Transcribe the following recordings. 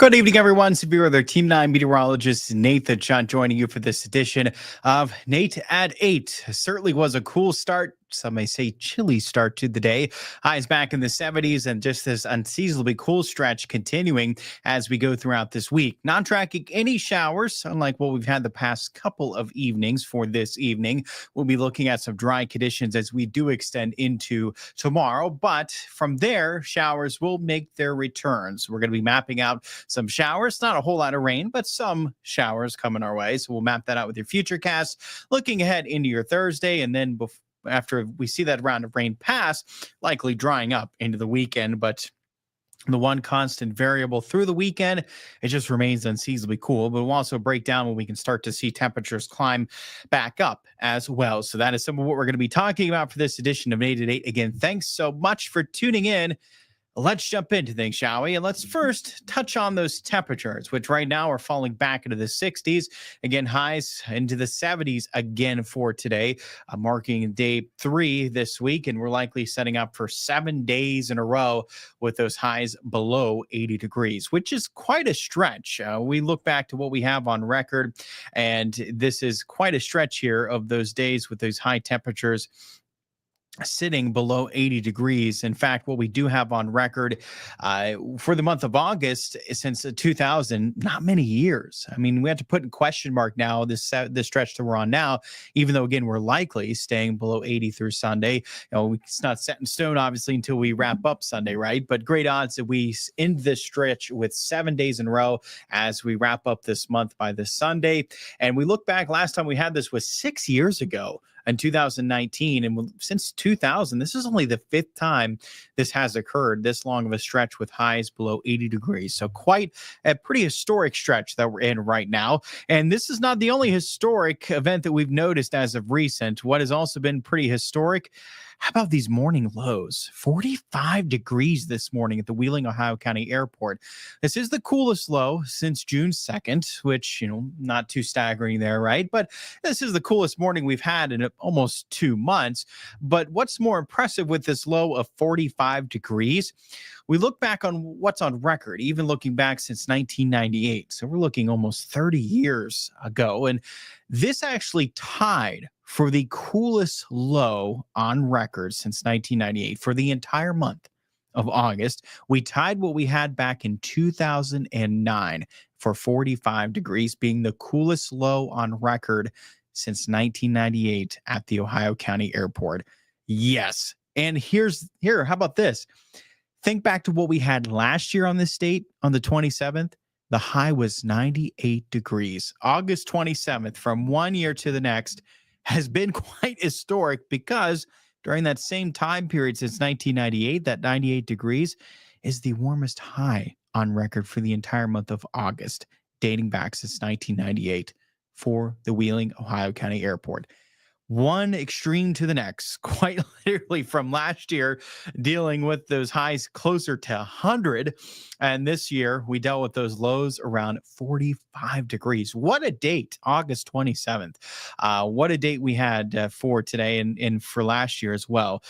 Good evening, everyone. Severe Weather Team 9 meteorologist Nathan Chunt joining you for this edition of Nate at 8. Certainly was a cool start. Some may say chilly start to the day. Highs back in the 70s and just this unseasonably cool stretch continuing as we go throughout this week. Not tracking any showers, unlike what we've had the past couple of evenings for this evening. We'll be looking at some dry conditions as we do extend into tomorrow. But from there, showers will make their returns. We're going to be mapping out some showers, not a whole lot of rain, but some showers coming our way. So we'll map that out with your futurecast. Looking ahead into your Thursday, and then after we see that round of rain pass, likely drying up into the weekend. But the one constant variable through the weekend, it just remains unseasonably cool. But we'll also break down when we can start to see temperatures climb back up as well. So that is some of what we're going to be talking about for this edition of Nate at 8. Again, thanks so much for tuning in. Let's jump into things, shall we? And let's first touch on those temperatures, which right now are falling back into the 60s. Again, highs into the 70s again for today, marking day 3 this week. And we're likely setting up for 7 days in a row with those highs below 80 degrees, which is quite a stretch. We look back to what we have on record, and this is quite a stretch here of those days with those high temperatures sitting below 80 degrees. In fact, what we do have on record for the month of August since 2000, not many years. I mean, we have to put in question mark now this stretch that we're on now, even though, again, we're likely staying below 80 through Sunday. It's not set in stone, obviously, until we wrap up Sunday, right? But great odds that we end this stretch with 7 days in a row as we wrap up this month by this Sunday. And we look back, last time we had this was 6 years ago in 2019. And since 2000, this is only the 5th time this has occurred, this long of a stretch with highs below 80 degrees. So quite a pretty historic stretch that we're in right now. And this is not the only historic event that we've noticed as of recent. What has also been pretty historic, how about these morning lows? 45 degrees this morning at the Wheeling, Ohio County Airport. This is the coolest low since June 2nd, which, not too staggering there, right? But this is the coolest morning we've had in almost 2 months. But what's more impressive with this low of 45 degrees? We look back on what's on record, even looking back since 1998. So we're looking almost 30 years ago. And this actually tied for the coolest low on record since 1998 for the entire month of August. We tied what we had back in 2009 for 45 degrees, being the coolest low on record since 1998 at the Ohio County Airport. Yes. And here, how about this? Think back to what we had last year on this date, on the 27th. The high was 98 degrees. August 27th, from one year to the next, has been quite historic because during that same time period since 1998, that 98 degrees is the warmest high on record for the entire month of August, dating back since 1998 for the Wheeling, Ohio County Airport. One extreme to the next, quite literally from last year, dealing with those highs closer to 100. And this year, we dealt with those lows around 45 degrees. What a date, August 27th. What a date we had for today and for last year as well,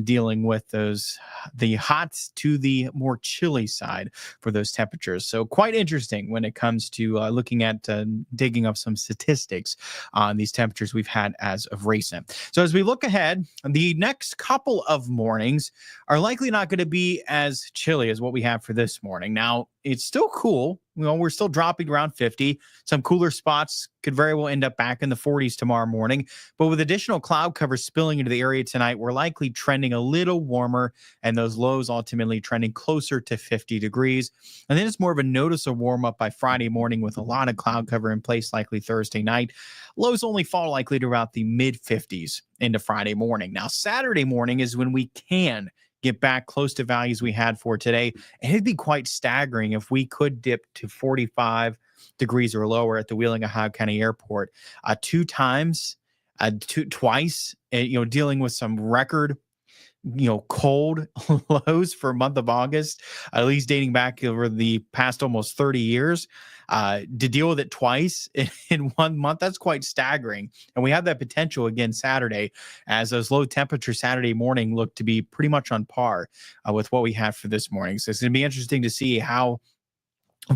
dealing with the hot to the more chilly side for those temperatures. So quite interesting when it comes to looking at digging up some statistics on these temperatures we've had as of recent. So as we look ahead, the next couple of mornings are likely not going to be as chilly as what we have for this morning. Now, it's still cool. We're still dropping around 50. Some cooler spots could very well end up back in the 40s tomorrow morning. But with additional cloud cover spilling into the area tonight, we're likely trending a little warmer, and those lows ultimately trending closer to 50 degrees. And then it's more of a noticeable warm up by Friday morning with a lot of cloud cover in place, likely Thursday night. Lows only fall likely to about the mid 50s into Friday morning. Now, Saturday morning is when we can get back close to values we had for today. And it'd be quite staggering if we could dip to 45 degrees or lower at the Wheeling, Ohio County Airport twice, dealing with some record cold lows for month of August, at least dating back over the past almost 30 years. To deal with it twice in 1 month, that's quite staggering. And we have that potential again Saturday, as those low temperatures Saturday morning look to be pretty much on par with what we had for this morning. So it's going to be interesting to see how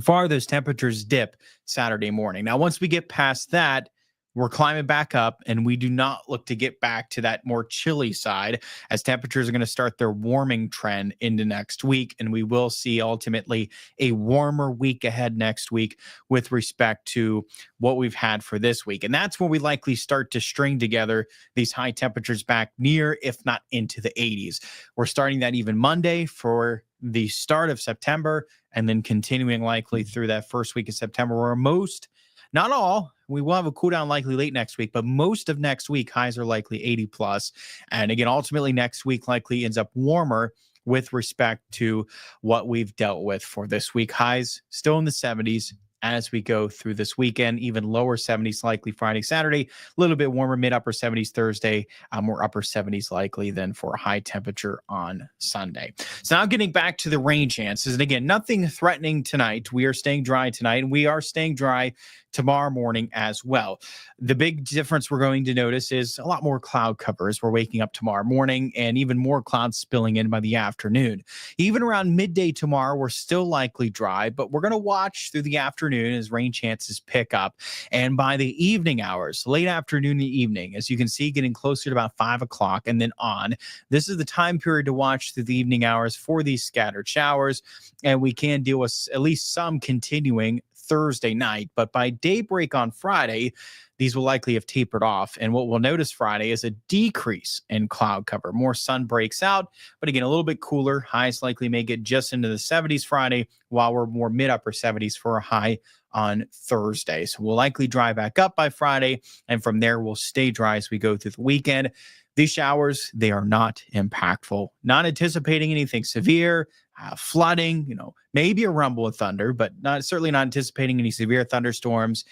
far those temperatures dip Saturday morning. Now, once we get past that, we're climbing back up, and we do not look to get back to that more chilly side as temperatures are going to start their warming trend into next week. And we will see ultimately a warmer week ahead next week with respect to what we've had for this week. And that's when we likely start to string together these high temperatures back near, if not into the 80s. We're starting that even Monday for the start of September, and then continuing likely through that first week of September, where most, not all, we will have a cool down likely late next week, but most of next week, highs are likely 80 plus. And again, ultimately next week likely ends up warmer with respect to what we've dealt with for this week. Highs still in the 70s as we go through this weekend, even lower 70s likely Friday, Saturday, a little bit warmer, mid upper 70s Thursday, more upper 70s likely than for a high temperature on Sunday. So now getting back to the rain chances. And again, nothing threatening tonight. We are staying dry tonight, and we are staying dry tomorrow morning as well. The big difference we're going to notice is a lot more cloud cover as we're waking up tomorrow morning, and even more clouds spilling in by the afternoon. Even around midday tomorrow, we're still likely dry, but we're going to watch through the afternoon as rain chances pick up. And by the evening hours, late afternoon and evening, as you can see, getting closer to about 5 o'clock and then on, this is the time period to watch through the evening hours for these scattered showers. And we can deal with at least some continuing Thursday night, but by daybreak on Friday, these will likely have tapered off. And what we'll notice Friday is a decrease in cloud cover. More sun breaks out, but again, a little bit cooler. Highs likely may get just into the 70s Friday, while we're more mid upper 70s for a high on Thursday. So we'll likely dry back up by Friday, and from there we'll stay dry as we go through the weekend. These showers, they are not impactful. Not anticipating anything severe, flooding, maybe a rumble of thunder, but certainly not anticipating any severe thunderstorms,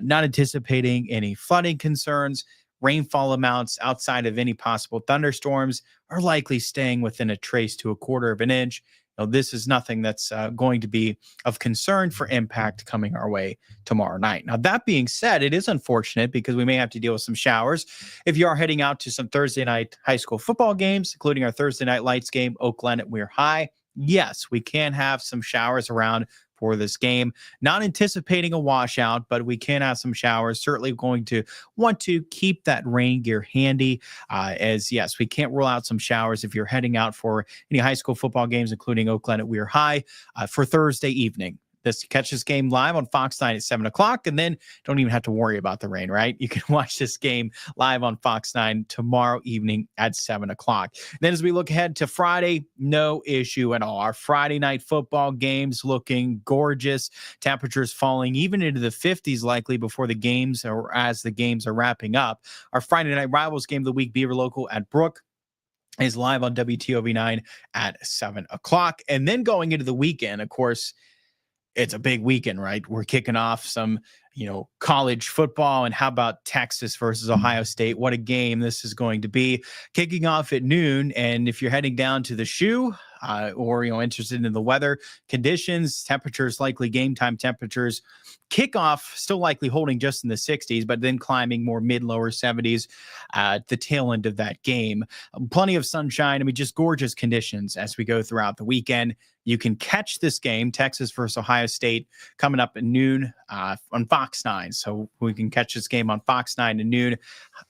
not anticipating any flooding concerns. Rainfall amounts outside of any possible thunderstorms are likely staying within a trace to a quarter of an inch. This is nothing that's going to be of concern for impact coming our way tomorrow night. Now, that being said, it is unfortunate because we may have to deal with some showers. If you are heading out to some Thursday night high school football games, including our Thursday night lights game, Oak Glen at Weir High, yes, we can have some showers around for this game. Not anticipating a washout, but we can have some showers. Certainly going to want to keep that rain gear handy, as yes, we can't rule out some showers if you're heading out for any high school football games, including Oak Glen at Weir High, for Thursday evening. Catch this game live on Fox 9 at 7 o'clock, and then don't even have to worry about the rain, right? You can watch this game live on Fox 9 tomorrow evening at 7 o'clock. Then as we look ahead to Friday, no issue at all. Our Friday night football games looking gorgeous. Temperatures falling even into the 50s likely before the games, or as the games are wrapping up. Our Friday night rivals game of the week, Beaver Local at Brook, is live on WTOV 9 at 7 o'clock. And then going into the weekend, of course, it's a big weekend, right? We're kicking off some, college football. And how about Texas versus Ohio State? What a game this is going to be. Kicking off at noon. And if you're heading down to the shoe, or interested in the weather conditions, temperatures, likely game time temperatures, kickoff still likely holding just in the 60s, but then climbing more mid-lower 70s at the tail end of that game. Plenty of sunshine. Just gorgeous conditions as we go throughout the weekend. You can catch this game, Texas versus Ohio State, coming up at noon on Fox 9. So we can catch this game on Fox 9 at noon.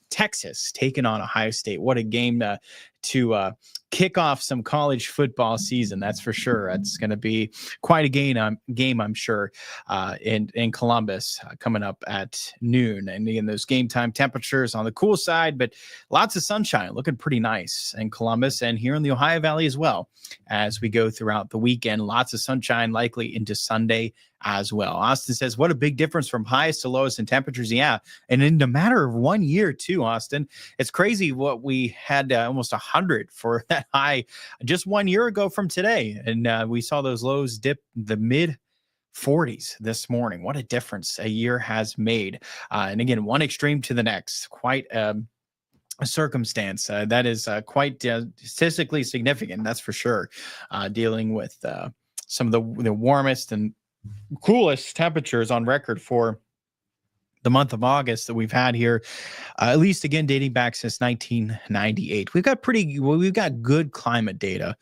Texas taking on Ohio State. What a game to kick off some college football season. That's for sure. It's going to be quite a game, I'm sure, in Columbus coming up at noon. And again, those game time temperatures on the cool side, but lots of sunshine, looking pretty nice in Columbus and here in the Ohio Valley as well as we go throughout the weekend. Lots of sunshine likely into Sunday as well. Austin says, what a big difference from highest to lowest in temperatures. Yeah. And in a matter of 1 year too, Austin, it's crazy what we had almost 100 for that high just 1 year ago from today. And we saw those lows dip the mid 40s this morning. What a difference a year has made. And again, one extreme to the next, quite a circumstance that is quite statistically significant. That's for sure. Dealing with some of the warmest and coolest temperatures on record for the month of August that we've had here, at least again dating back since 1998. We've got good climate data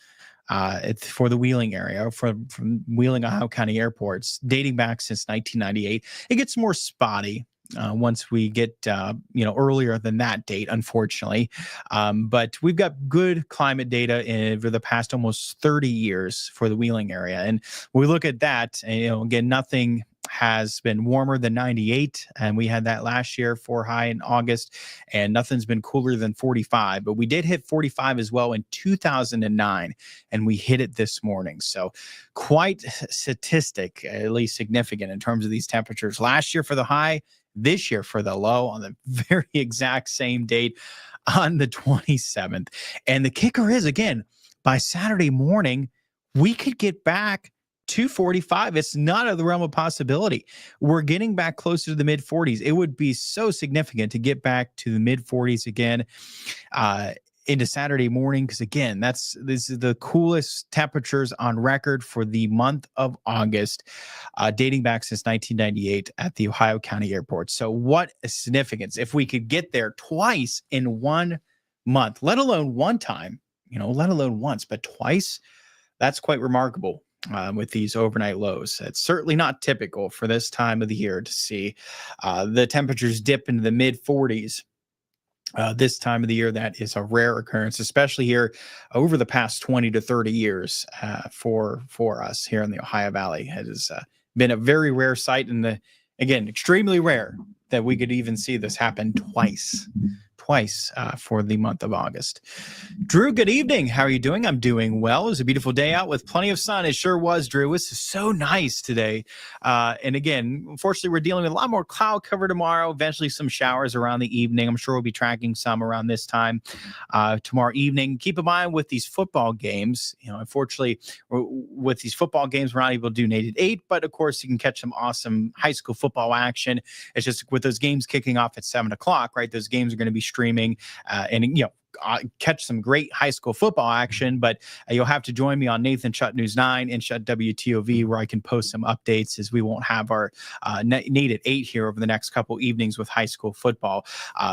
for the Wheeling area, from Wheeling, Ohio County airports, dating back since 1998. It gets more spotty once we get earlier than that date, unfortunately. But we've got good climate data over the past almost 30 years for the Wheeling area, and when we look at that, again, nothing has been warmer than 98, and we had that last year for high in August, and nothing's been cooler than 45, but we did hit 45 as well in 2009, and we hit it this morning. So quite statistic, at least significant in terms of these temperatures last year for the high, this year for the low on the very exact same date on the 27th. And the kicker is, again, by Saturday morning, we could get back to 45. It's not out of the realm of possibility. We're getting back closer to the mid 40s. It would be so significant to get back to the mid 40s again into Saturday morning, because again, this is the coolest temperatures on record for the month of August, dating back since 1998 at the Ohio County Airport. So what a significance if we could get there twice in 1 month, let alone one time, let alone once, but twice. That's quite remarkable. With these overnight lows, it's certainly not typical for this time of the year to see the temperatures dip into the mid 40s. This time of the year, that is a rare occurrence, especially here over the past 20 to 30 years for us here in the Ohio Valley. It has been a very rare sight, and again, extremely rare that we could even see this happen twice for the month of August. Drew, good evening. How are you doing? I'm doing well. It was a beautiful day out with plenty of sun. It sure was, Drew. It's so nice today. And again, unfortunately, we're dealing with a lot more cloud cover tomorrow, eventually some showers around the evening. I'm sure we'll be tracking some around this time tomorrow evening. Keep in mind with these football games, unfortunately, with these football games, we're not able to do Nate at 8, but of course, you can catch some awesome high school football action. It's just with those games kicking off at 7 o'clock, right? Those games are going to be streaming and catch some great high school football action, but you'll have to join me on Nathan Shutt News 9 and Shutt WTOV, where I can post some updates, as we won't have our Nate at 8 here over the next couple evenings with high school football.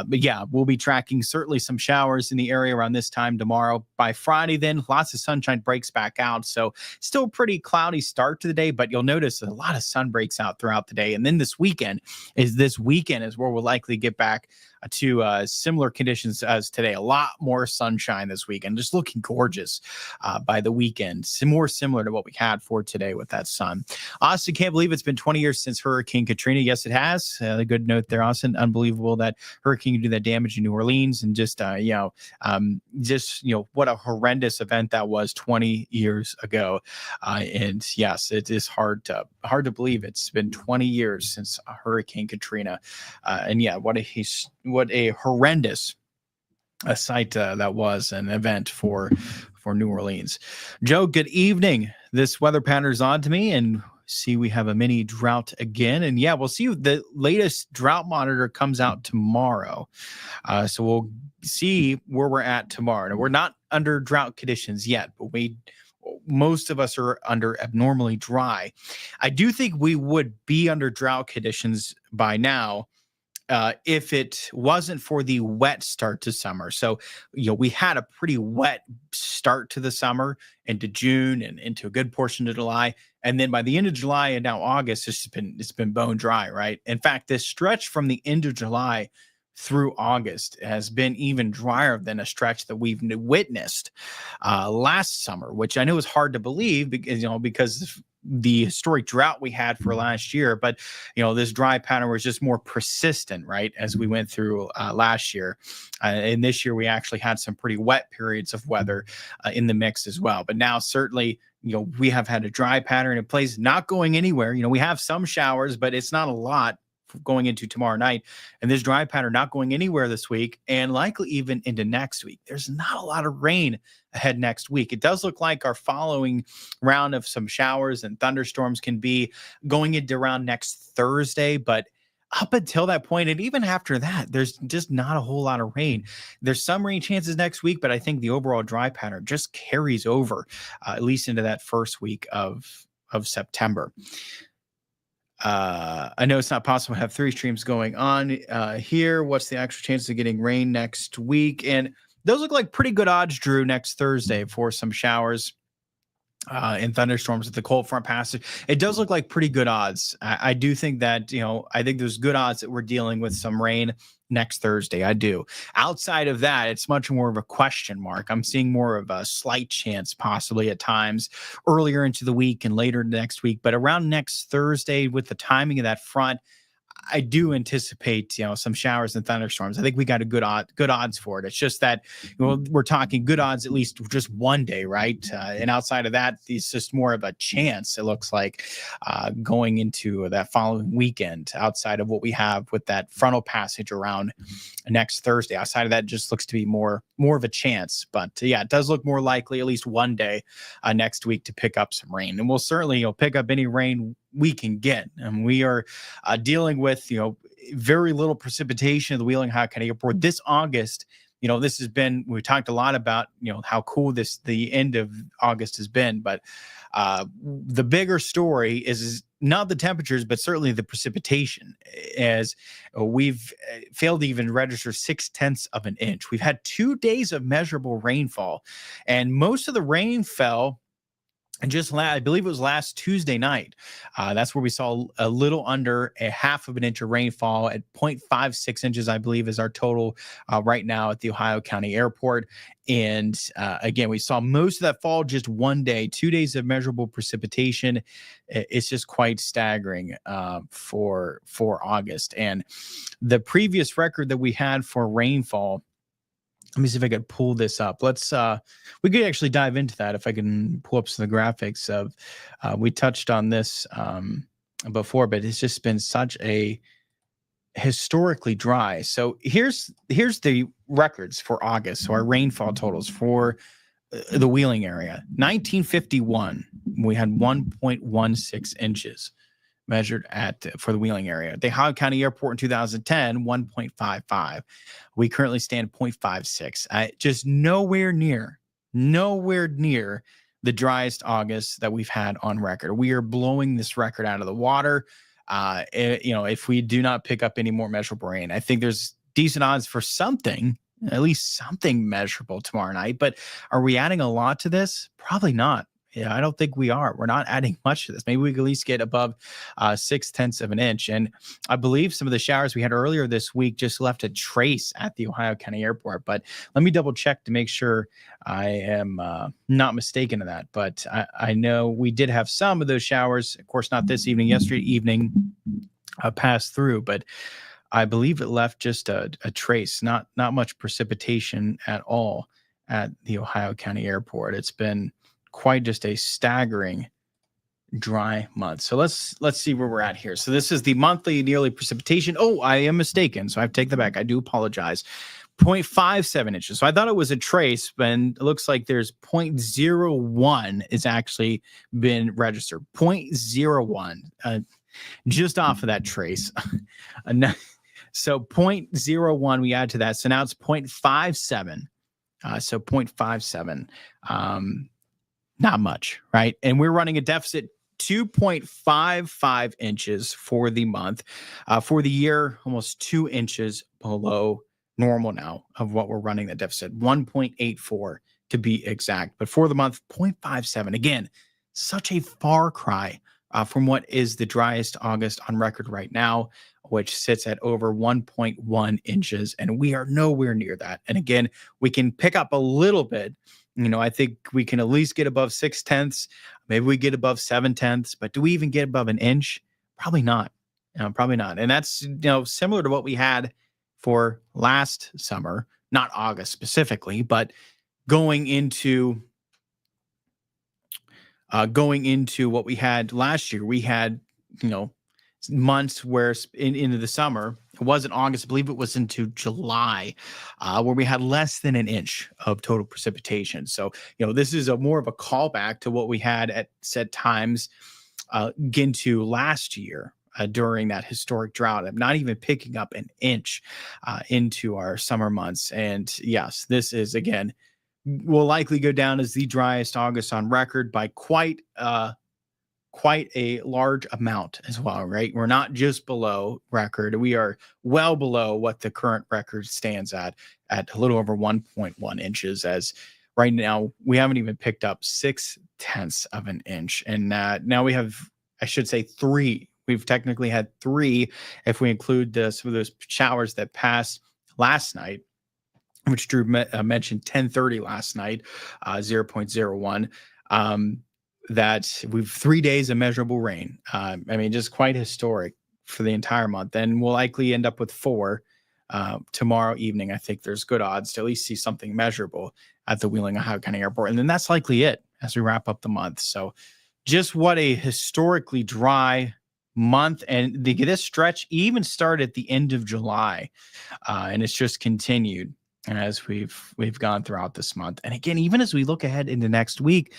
But yeah, we'll be tracking certainly some showers in the area around this time tomorrow. By Friday, then lots of sunshine breaks back out. So still pretty cloudy start to the day, but you'll notice a lot of sun breaks out throughout the day. And then this weekend is where we'll likely get back to similar conditions as today. A lot more sunshine this weekend, just looking gorgeous by the weekend. More similar to what we had for today with that sun. Austin, can't believe it's been 20 years since Hurricane Katrina. Yes, it has. A good note there, Austin. Unbelievable that hurricane could do that damage in New Orleans, and just what a horrendous event that was 20 years ago. And yes, it is hard to believe it's been 20 years since Hurricane Katrina. And yeah, what a horrendous sight that was, an event for New Orleans. Joe, good evening. This weather pattern is on to me, and see we have a mini drought again. And yeah, we'll see. The latest drought monitor comes out tomorrow. So we'll see where we're at tomorrow. Now, we're not under drought conditions yet, but most of us are under abnormally dry. I do think we would be under drought conditions by now if it wasn't for the wet start to summer. So, we had a pretty wet start to the summer into June and into a good portion of July. And then by the end of July and now August, it's been bone dry, right? In fact, this stretch from the end of July through August has been even drier than a stretch that we've witnessed last summer, which I know is hard to believe because the historic drought we had for last year. But, this dry pattern was just more persistent, right, as we went through last year. And this year we actually had some pretty wet periods of weather in the mix as well. But now certainly, we have had a dry pattern in place, not going anywhere. We have some showers, but it's not a lot going into tomorrow night, and this dry pattern not going anywhere this week, and likely even into next week. There's not a lot of rain ahead next week. It does look like our following round of some showers and thunderstorms can be going into around next Thursday, but up until that point, and even after that, there's just not a whole lot of rain. There's some rain chances next week, but I think the overall dry pattern just carries over at least into that first week of September. I know it's not possible to have 3 streams going on here. What's the actual chance of getting rain next week? And those look like pretty good odds, Drew, next Thursday for some showers and thunderstorms with the cold front passage. It does look like pretty good odds. I do think that, I think there's good odds that we're dealing with some rain next Thursday. I do. Outside of that, it's much more of a question mark. I'm seeing more of a slight chance, possibly at times earlier into the week and later next week. But around next Thursday, with the timing of that front, I do anticipate, some showers and thunderstorms. I think we got a good odds for it. It's just that, we're talking good odds at least just one day, right? And outside of that, it's just more of a chance. It looks like going into that following weekend. Outside of what we have with that frontal passage around next Thursday, outside of that, just looks to be more of a chance. But yeah, it does look more likely at least one day next week to pick up some rain, and we'll certainly pick up any rain we can get. And we are dealing with, very little precipitation at the Wheeling Ohio County Airport this August. This has been, we talked a lot about, how cool the end of August has been. But the bigger story is not the temperatures, but certainly the precipitation, as we've failed to even register 0.6 of an inch. We've had 2 days of measurable rainfall, and most of the rain fell. And I believe it was last Tuesday night. That's where we saw a little under a half of an inch of rainfall at 0.56 inches, I believe, is our total right now at the Ohio County Airport. And again, we saw most of that fall just one day, 2 days of measurable precipitation. It's just quite staggering for August. And the previous record that we had for rainfall, let me see if I could pull this up. We could actually dive into that if I can pull up some of the graphics of, we touched on this before, but it's just been such a historically dry. So here's the records for August. So our rainfall totals for the Wheeling area. 1951, we had 1.16 inches measured for the Wheeling area. The Ohio County Airport in 2010, 1.55. We currently stand 0.56. Just nowhere near the driest August that we've had on record. We are blowing this record out of the water. If we do not pick up any more measurable rain, I think there's decent odds for something, at least something measurable tomorrow night. But are we adding a lot to this? Probably not. Yeah, I don't think we are. We're not adding much to this. Maybe we could at least get above 0.6 of an inch. And I believe some of the showers we had earlier this week just left a trace at the Ohio County Airport. But let me double check to make sure I am not mistaken in that. But I know we did have some of those showers. Of course, not this evening, yesterday evening passed through. But I believe it left just a trace, not much precipitation at all at the Ohio County Airport. It's been quite just a staggering dry month. So let's see where we're at here. So this is the monthly and yearly precipitation. Oh, I am mistaken. So I have to take that back. I do apologize. 0.57 inches. So I thought it was a trace, but it looks like there's 0.01 is actually been registered. 0.01, just off of that trace. So 0.01 we add to that. So now it's 0.57. So 0.57. Not much, right? And we're running a deficit 2.55 inches for the month. For the year, almost 2 inches below normal now of what we're running the deficit, 1.84 to be exact. But for the month, 0.57. Again, such a far cry from what is the driest August on record right now, which sits at over 1.1 inches. And we are nowhere near that. And again, we can pick up a little bit. I think we can at least get above 0.6. Maybe we get above 0.7, but do we even get above an inch? Probably not. Probably not. And that's, similar to what we had for last summer, not August specifically, but going into what we had last year. We had, months where into the summer, it wasn't August, I believe it was into July, where we had less than an inch of total precipitation. So, this is more of a callback to what we had at set times into last year during that historic drought. I'm not even picking up an inch into our summer months. And yes, this is, again, will likely go down as the driest August on record by quite a large amount as well, right? We're not just below record. We are well below what the current record stands at a little over 1.1 inches, as right now we haven't even picked up 0.6 tenths of an inch. And now we have, I should say, three. We've technically had three if we include some of those showers that passed last night, which Drew mentioned 10:30 last night, 0.01. That we've 3 days of measurable rain. I mean, just quite historic for the entire month. And we'll likely end up with four tomorrow evening. I think there's good odds to at least see something measurable at the Wheeling, Ohio County Airport. And then that's likely it as we wrap up the month. So just what a historically dry month. And this stretch even started at the end of July. And it's just continued as we've gone throughout this month. And again, even as we look ahead into next week,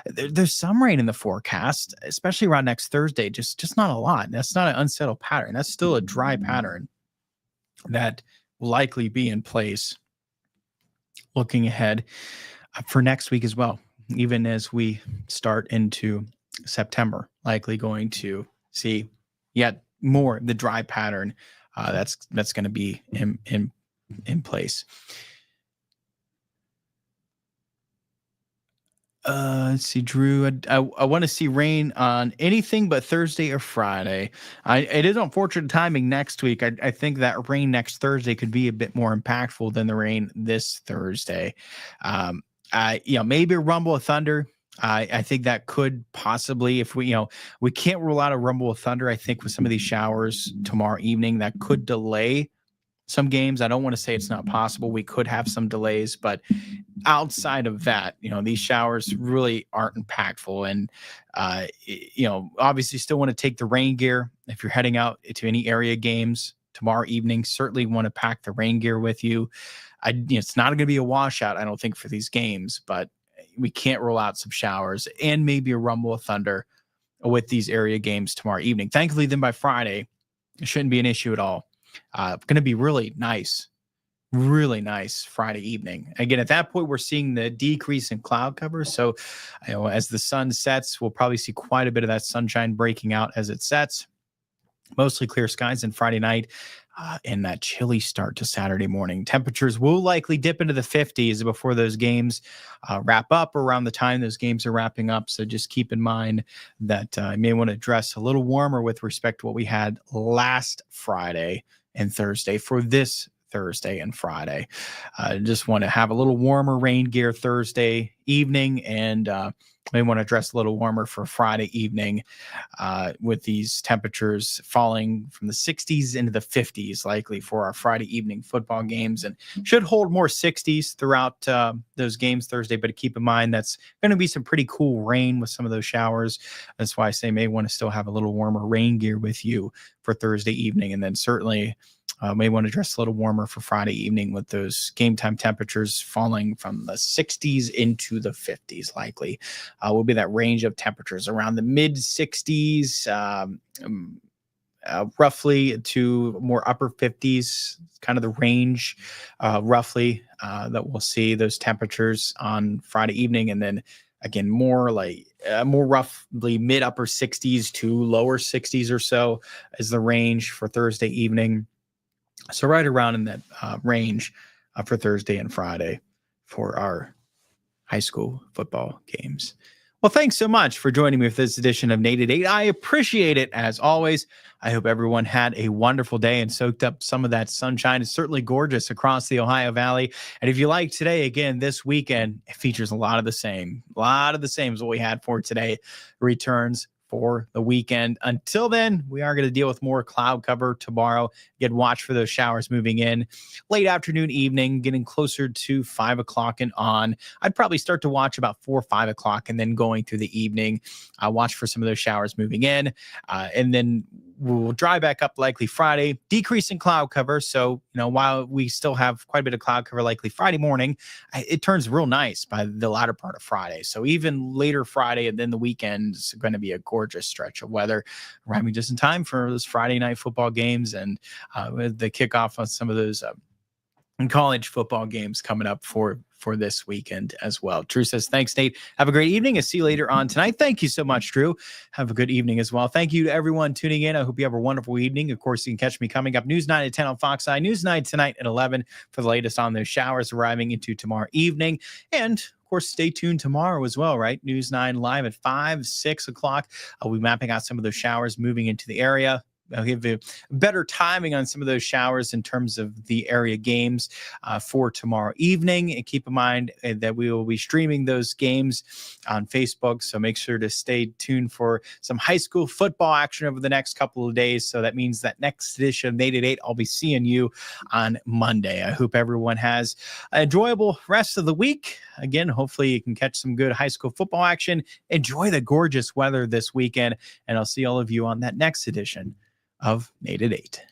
there's some rain in the forecast, especially around next Thursday, just not a lot. That's not an unsettled pattern. That's still a dry pattern that will likely be in place looking ahead for next week as well. Even as we start into September, likely going to see yet more the dry pattern that's going to be in place. Let's see, Drew. I want to see rain on anything but Thursday or Friday. It is unfortunate timing next week. I think that rain next Thursday could be a bit more impactful than the rain this Thursday. Maybe a rumble of thunder. I think that could possibly, if we can't rule out a rumble of thunder. I think with some of these showers tomorrow evening, that could delay some games. I don't want to say it's not possible. We could have some delays, but outside of that, these showers really aren't impactful. And, obviously still want to take the rain gear. If you're heading out to any area games tomorrow evening, certainly want to pack the rain gear with you. It's not going to be a washout, I don't think, for these games, but we can't rule out some showers and maybe a rumble of thunder with these area games tomorrow evening. Thankfully, then by Friday, it shouldn't be an issue at all. Going to be really nice Friday evening. Again, at that point, we're seeing the decrease in cloud cover. So, as the sun sets, we'll probably see quite a bit of that sunshine breaking out as it sets. Mostly clear skies on Friday night and that chilly start to Saturday morning. Temperatures will likely dip into the 50s before those games wrap up, or around the time those games are wrapping up. So just keep in mind that I may want to dress a little warmer with respect to what we had last Friday and Thursday for this Thursday and Friday. Just want to have a little warmer rain gear Thursday evening, and may want to dress a little warmer for Friday evening with these temperatures falling from the 60s into the 50s likely for our Friday evening football games, and should hold more 60s throughout those games Thursday. But keep in mind that's going to be some pretty cool rain with some of those showers. That's why I say may want to still have a little warmer rain gear with you for Thursday evening, and then certainly may want to dress a little warmer for Friday evening with those game time temperatures falling from the 60s into the 50s likely. Will be that range of temperatures around the mid 60s, roughly to more upper 50s, kind of the range roughly that we'll see those temperatures on Friday evening. And then again, more roughly mid upper 60s to lower 60s or so is the range for Thursday evening. So right around in that range for Thursday and Friday for our high school football games. Well, thanks so much for joining me for this edition of Nate at 8. I appreciate it as always. I hope everyone had a wonderful day and soaked up some of that sunshine. It's certainly gorgeous across the Ohio Valley. And if you like today, again, this weekend, it features a lot of the same. A lot of the same is what we had for today. Returns for the weekend. Until then, we are going to deal with more cloud cover tomorrow. Get watch for those showers moving in late afternoon, evening, getting closer to 5 o'clock and on. I'd probably start to watch about 4 or 5 o'clock and then going through the evening. I'll watch for some of those showers moving in. And then we'll dry back up likely Friday, decrease in cloud cover. So, while we still have quite a bit of cloud cover likely Friday morning, it turns real nice by the latter part of Friday. So even later Friday and then the weekend is going to be a gorgeous stretch of weather, arriving just in time for those Friday night football games and with the kickoff on some of those college football games coming up for this weekend as well. Drew says, thanks, Nate. Have a great evening. I'll see you later on tonight. Thank you so much, Drew. Have a good evening as well. Thank you to everyone tuning in. I hope you have a wonderful evening. Of course, you can catch me coming up News 9 at 10 on Fox Eye, News 9 tonight at 11 for the latest on those showers arriving into tomorrow evening. And course, stay tuned tomorrow as well, right? News 9 live at 5, 6 o'clock. We'll be mapping out some of those showers moving into the area. I'll give you better timing on some of those showers in terms of the area games for tomorrow evening. And keep in mind that we will be streaming those games on Facebook. So make sure to stay tuned for some high school football action over the next couple of days. So that means that next edition of Nate at 8, I'll be seeing you on Monday. I hope everyone has an enjoyable rest of the week. Again, hopefully you can catch some good high school football action. Enjoy the gorgeous weather this weekend. And I'll see all of you on that next edition of Nate at 8.